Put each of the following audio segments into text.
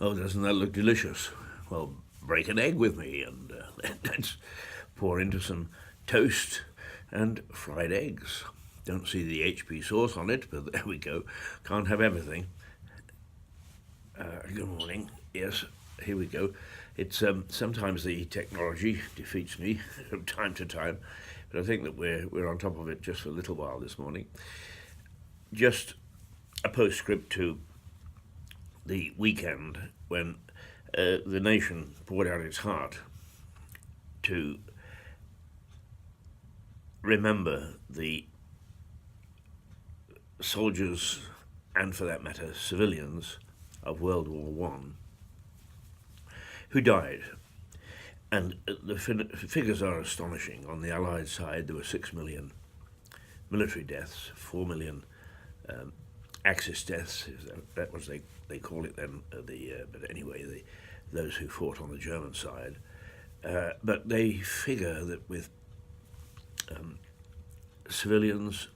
Oh, doesn't that look delicious? Well, break an egg with me and let's pour into some toast and fried eggs. Don't see the HP sauce on it, but there we go. Can't have everything. Good morning. Yes, here we go. It's sometimes the technology defeats me from time to time, but I think that we're on top of it just for a little while this morning. Just a postscript to the weekend when the nation poured out its heart to remember the soldiers and, for that matter, civilians of World War One who died. And the figures are astonishing. On the Allied side, there were 6 million military deaths, 4 million Axis deaths. That was they call it then. But anyway, those who fought on the German side. But they figure that with civilians,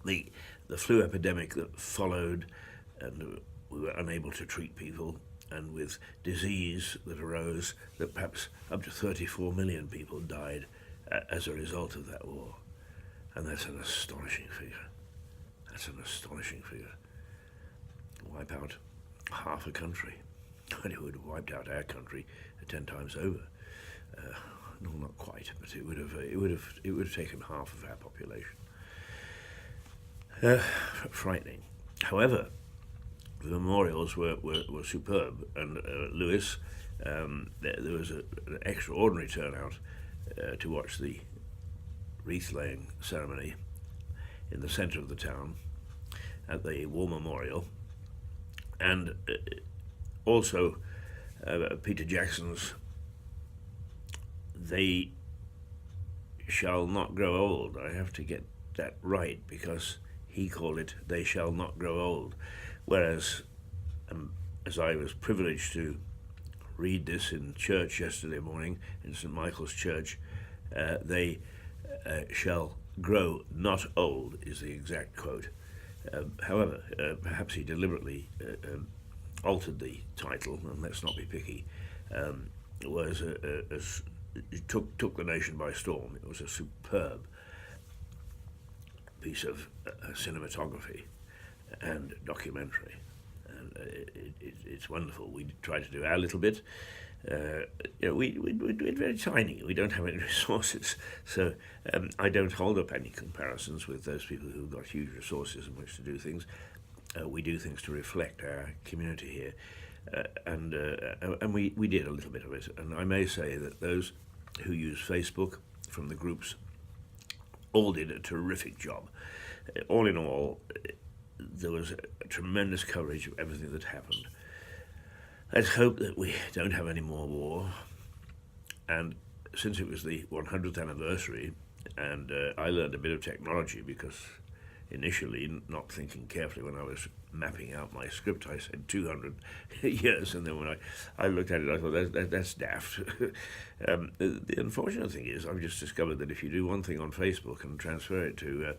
the flu epidemic that followed, and we were unable to treat people, and with disease that arose, that perhaps up to 34 million people died as a result of that war. And that's an astonishing figure. That's an astonishing figure. Wipe out half a country. And it would have wiped out our country 10 times over. No, not quite, but it would have taken half of our population. Frightening. However, the memorials were superb, and Lewis, there was an extraordinary turnout to watch the wreath-laying ceremony in the centre of the town at the War Memorial, and also Peter Jackson's "They Shall Not Grow Old." I have to get that right because he called it "They Shall Not Grow Old," whereas as I was privileged to read this in church yesterday morning in St. Michael's Church, they shall grow not old is the exact quote. However, perhaps he deliberately altered the title, and let's not be picky. It was it took the nation by storm. It was a superb piece of cinematography and documentary, and it's wonderful. We tried to do our little bit. We're very tiny. We don't have any resources, so I don't hold up any comparisons with those people who've got huge resources in which to do things. We do things to reflect our community here, and we did a little bit of it. And I may say that those who use Facebook from the groups all did a terrific job. All in all, there was a tremendous coverage of everything that happened. Let's hope that we don't have any more war. And since it was the 100th anniversary, and I learned a bit of technology because initially, not thinking carefully when I was mapping out my script, I said 200 years, and then when I looked at it, I thought, that's daft. The unfortunate thing is, I've just discovered that if you do one thing on Facebook and transfer it to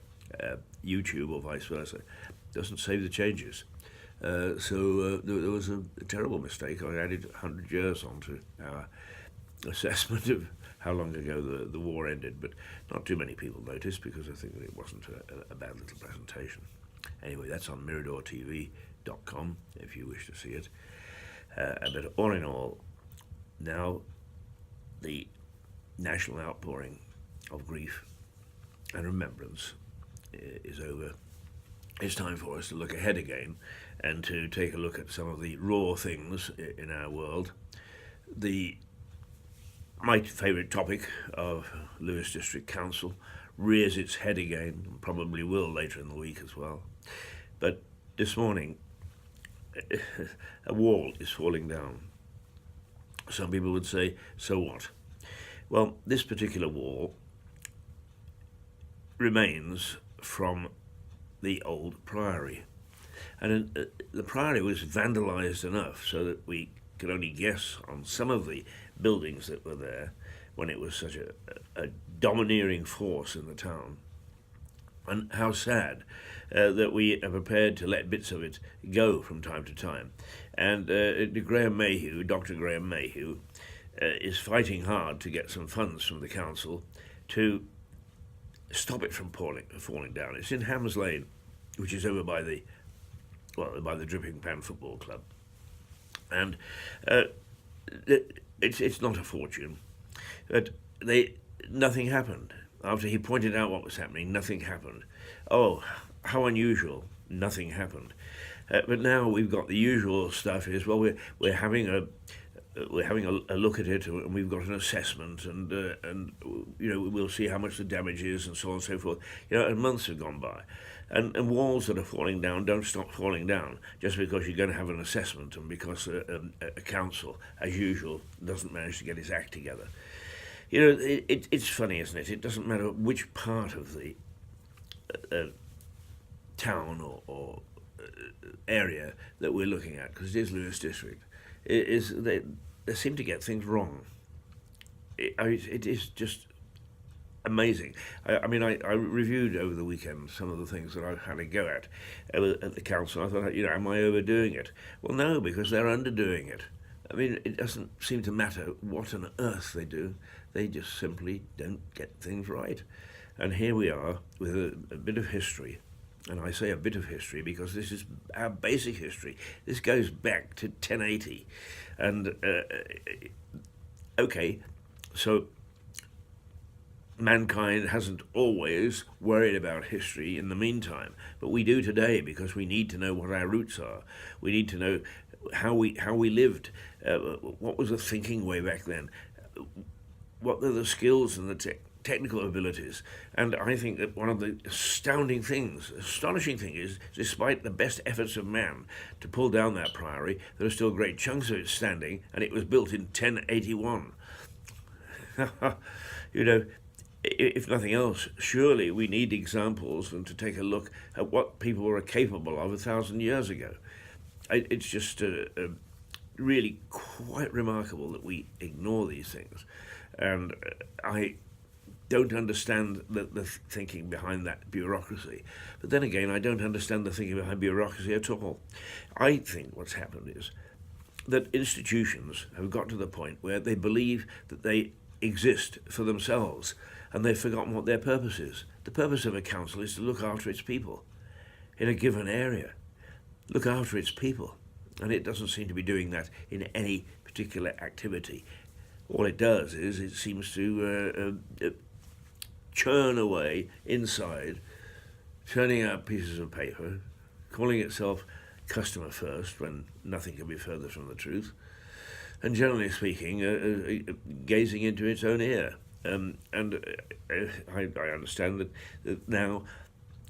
YouTube or vice versa, it doesn't save the changes. So there was a terrible mistake. I added 100 years onto our assessment of how long ago the war ended, but not too many people noticed because I think that it wasn't a bad little presentation. Anyway, that's on miradortv.com if you wish to see it. But all in all, now the national outpouring of grief and remembrance is over. It's time for us to look ahead again and to take a look at some of the raw things in our world. My favourite topic of Lewis District Council rears its head again, and probably will later in the week as well. But this morning, a wall is falling down. Some people would say, so what? Well, this particular wall remains from the old priory. And the priory was vandalised enough so that we could only guess on some of the buildings that were there when it was such a domineering force in the town. And how sad that we are prepared to let bits of it go from time to time. And Graham Mayhew, Dr. Graham Mayhew, is fighting hard to get some funds from the council to stop it from falling down. It's in Hams Lane, which is over by the Dripping Pan Football Club, and it's not a fortune, but nothing happened. After he pointed out what was happening, nothing happened. Oh, how unusual! Nothing happened. But now we've got the usual stuff. Is well, we're having a look at it, and we've got an assessment, and we'll see how much the damage is, and so on and so forth. And months have gone by, and walls that are falling down don't stop falling down just because you're going to have an assessment, and because a council, as usual, doesn't manage to get its act together. It's funny, isn't it? It doesn't matter which part of the town or area that we're looking at, because it is Lewes District. They seem to get things wrong. It is just amazing. I reviewed over the weekend some of the things that I've had a go at the council. I thought, am I overdoing it? Well, no, because they're underdoing it. I mean, it doesn't seem to matter what on earth they do. They just simply don't get things right. And here we are with a bit of history. And I say a bit of history because this is our basic history. This goes back to 1080. And, okay, so mankind hasn't always worried about history in the meantime, but we do today because we need to know what our roots are. We need to know how we lived, what was the thinking way back then, what are the skills and the technical abilities. And I think that one of the astonishing thing is, despite the best efforts of man to pull down that priory, there are still great chunks of it standing, and it was built in 1081. If nothing else, surely we need examples and to take a look at what people were capable of 1,000 years ago. It's just really quite remarkable that we ignore these things. And I don't understand the thinking behind that bureaucracy. But then again, I don't understand the thinking behind bureaucracy at all. I think what's happened is that institutions have got to the point where they believe that they exist for themselves, and they've forgotten what their purpose is. The purpose of a council is to look after its people in a given area. Look after its people. And it doesn't seem to be doing that in any particular activity. All it does is it seems to churn away inside, turning out pieces of paper, calling itself customer first when nothing can be further from the truth, and generally speaking, gazing into its own ear. I understand that now,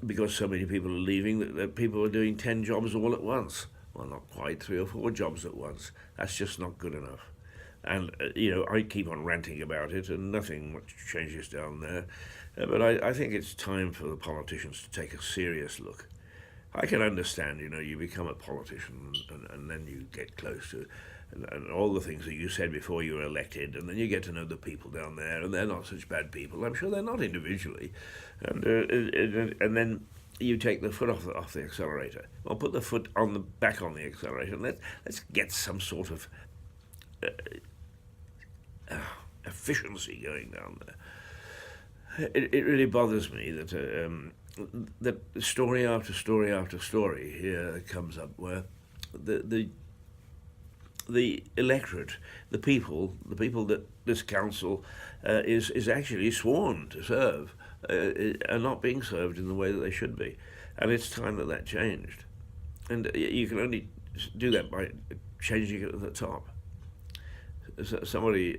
because so many people are leaving, that people are doing 10 jobs all at once. Well, not quite, 3 or 4 jobs at once. That's just not good enough. And, I keep on ranting about it, and nothing much changes down there. But I think it's time for the politicians to take a serious look. I can understand, you become a politician, and then you get close to and all the things that you said before you were elected, and then you get to know the people down there, and they're not such bad people. I'm sure they're not individually. And then you take the foot off the accelerator. Well, put the foot back on the accelerator, and let's get some sort of efficiency going down there. It really bothers me that story after story after story here comes up where the electorate, the people that this council is actually sworn to serve, are not being served in the way that they should be, and it's time that changed. And you can only do that by changing it at the top. Somebody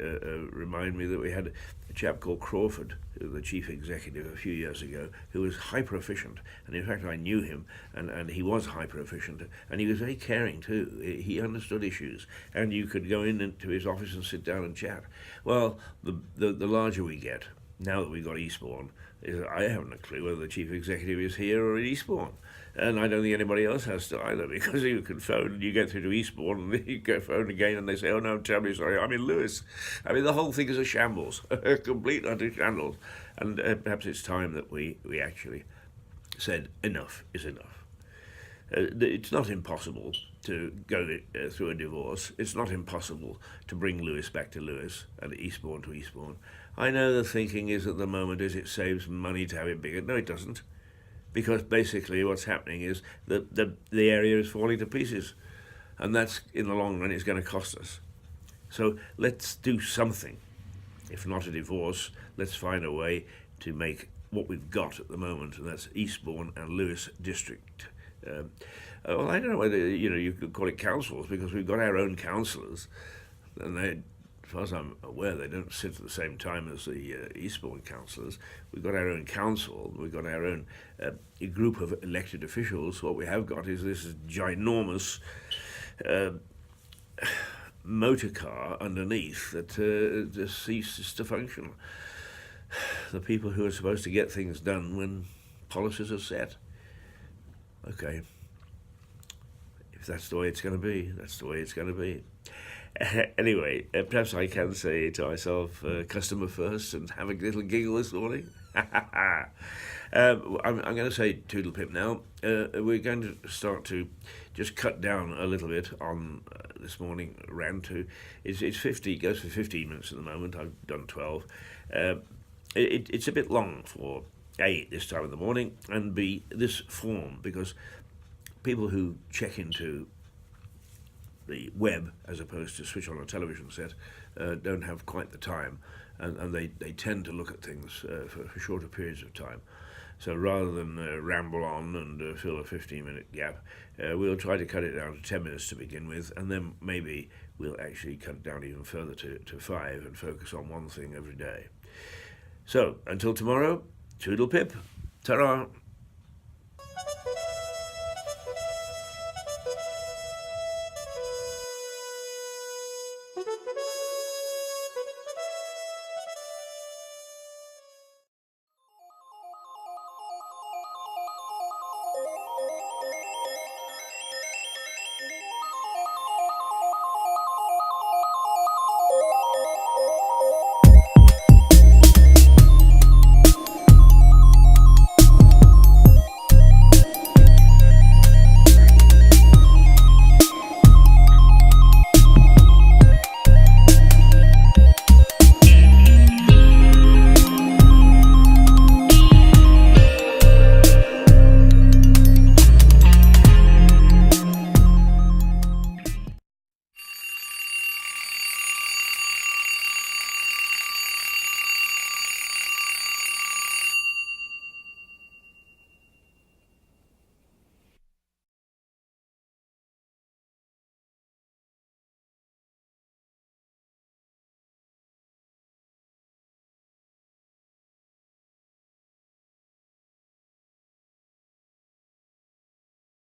reminded me that we had a chap called Crawford, the chief executive a few years ago, who was hyper efficient, and in fact I knew him, and he was hyper efficient, and he was very caring too. He understood issues, and you could go into his office and sit down and chat. Well, the larger we get, now that we've got Eastbourne, I haven't a clue whether the chief executive is here or in Eastbourne. And I don't think anybody else has to either, because you can phone and you get through to Eastbourne, and you go phone again and they say, oh no, I'm terribly sorry, I'm in Lewes. I mean, the whole thing is a shambles, a complete utter shambles. And perhaps it's time that we actually said enough is enough. It's not impossible to go through a divorce. It's not impossible to bring Lewis back to Lewis and Eastbourne to Eastbourne. I know the thinking is at the moment is it saves money to have it bigger. No, it doesn't. Because basically what's happening is that the area is falling to pieces. And that's, in the long run, it's going to cost us. So let's do something. If not a divorce, let's find a way to make what we've got at the moment, and that's Eastbourne and Lewis District. Well, I don't know whether you could call it councils, because we've got our own councillors, and they, as far as I'm aware, they don't sit at the same time as the Eastbourne councillors. We've got our own council, we've got our own group of elected officials. What we have got is this ginormous motor car underneath that just ceases to function. The people who are supposed to get things done when policies are set. Okay, if that's the way it's going to be, that's the way it's going to be. Anyway, perhaps I can say to myself, customer first, and have a little giggle this morning. I'm going to say toodle pip now. We're going to start to just cut down a little bit on this morning rant. It's 50, goes for 15 minutes at the moment. I've done 12. It's a bit long for A, this time of the morning, and B, this form, because people who check into the web as opposed to switch on a television set don't have quite the time, and they tend to look at things for shorter periods of time. So rather than ramble on and fill a 15-minute gap, we'll try to cut it down to 10 minutes to begin with, and then maybe we'll actually cut it down even further to 5 and focus on one thing every day. So, until tomorrow, toodle pip, ta-ra!